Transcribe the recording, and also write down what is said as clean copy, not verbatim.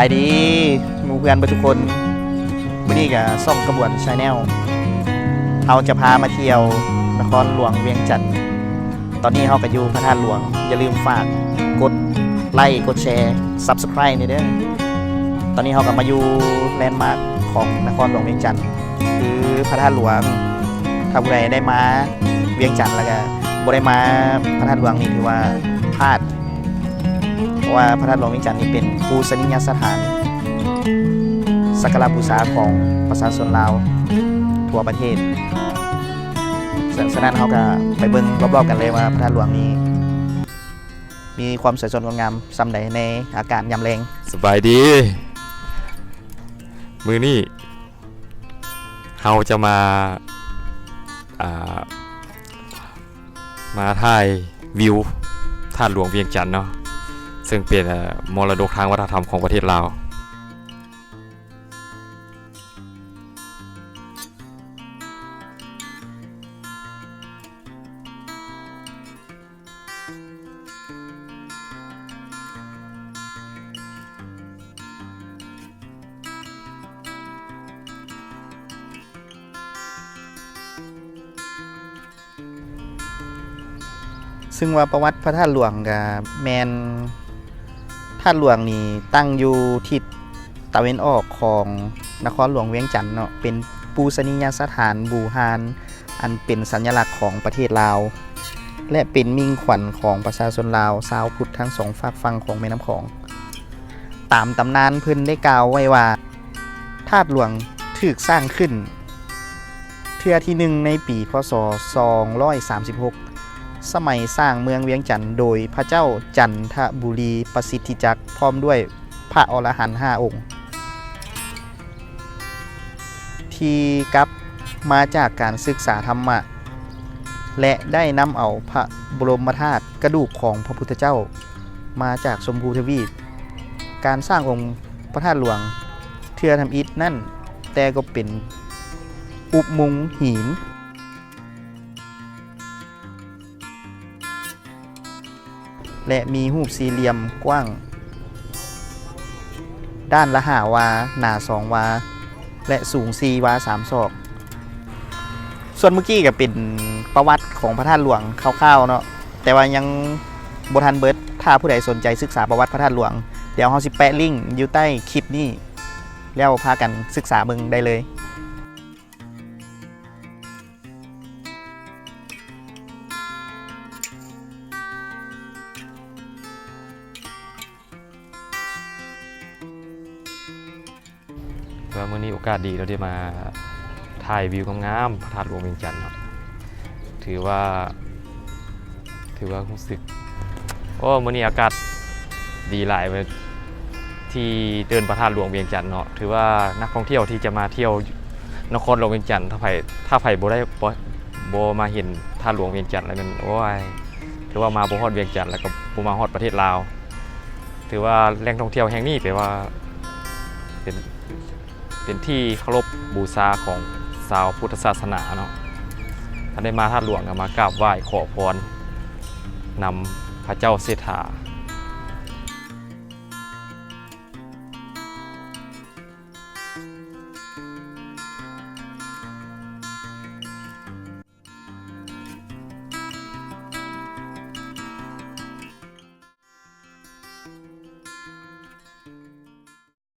ายดีหมู่เพื่อนทุกคนวันนี้กับซ่องกระบวนชาแนลเราจะพามาเที่ยวนครหลวงเวียงจันทร์ตอนนี้เราก็อยู่พระธาตุหลวงอย่าลืมฝากกดไลค์กดแชร์ Subscribe นี่เด้อตอนนี้เราก็มาอยู่แลนด์มาร์คของนครหลวงเวียงจันทร์คือพระธาตุหลวงถ้าผู้ใดได้มาเวียงจันทร์แล้วก็บ่ได้มาพระธาตุหลวงนี่ถือว่าพลาดเพราะว่าพระธาตุหลวงเวียงจันทร์นี่เป็นปูชนียสถานสักการะบูชาของประชาชนลาวทั่วประเทศฉะนั้นเขาก็ไปเบิ่งรอบๆกันเลยว่าพระธาตุหลวงนี้มีความสวยสดงดงามส่ำใดในอากาศยามแรงสบายดีมือนี่เราจะมาถ่ายวิวธาตุหลวงเวียงจันทร์เนาะซึ่งเป็นมรดกทางวัฒนธรรมของประเทศลาวซึ่งว่าประวัติพระธาตุหลวงกับแมนธาตุหลวงนี่ตั้งอยู่ทิศตะวันออกของนครหลวงเวียงจันทร์เนาะเป็นปูชนียสถานบูชาอันเป็นสัญลักษณ์ของประเทศลาวและเป็นมิ่งขวัญของประชาชนลาวชาวพุทธทั้งสองฝากฝั่งของแม่น้ำของตามตำนานเพิ่นได้กล่าวไว้ว่าธาตุหลวงถูกสร้างขึ้นเทื่อที่1ในปีพ.ศ. 236สมัยสร้างเมืองเวียงจันทร์โดยพระเจ้าจันทบุรีประสิทธิจักรพร้อมด้วยพระอรหันต์5 องค์ที่กลับมาจากการศึกษาธรรมะและได้นำเอาพระบรมธาตุกระดูกของพระพุทธเจ้ามาจากชมพูทวีปการสร้างองค์พระธาตุหลวงเทือทำอิฐนั่นแต่ก็เป็นอุโมงค์หินและมีรูปสี่เหลี่ยมกว้างด้านละ5 วาหนา2 วาและสูง4 วา3 ศอกส่วนเมื่อกี้ก็เป็นประวัติของพระธาตุหลวงคร่าวๆเนาะแต่ว่ายังบ่ทันเบิดถ้าผู้ใดสนใจศึกษาประวัติพระธาตุหลวงเดี๋ยวเราสิแปะลิงก์อยู่ใต้คลิปนี้แล้วพากันศึกษาเบิ่งได้เลยว่าเมื่อนี้โอกาสดีเราได้มาถ่ายวิวงามๆพระธาตุหลวงเวียงจันทร์ครับถือว่ารู้สึกเมื่อนี้อากาศดีหลายเลยที่เดินพระธาตุหลวงเวียงจันทร์เนาะถือว่านักท่องเที่ยวที่จะมาเที่ยวนครหลวงเวียงจันทร์ถ้าไผ่บ่มาเห็นธาตุหลวงเวียงจันทร์แล้วมันถือว่ามาบ่ฮอดเวียงจันทร์แล้วก็บ่มาฮอดประเทศลาวถือว่าแหล่งท่องเที่ยวแห่งนี้แปลว่าเป็นที่เคารพบูชาของชาวพุทธศาสนาเนาะถ้าได้มาธาตุหลวงก็มากราบไหว้ขอพรนำพระเจ้าเศรษฐา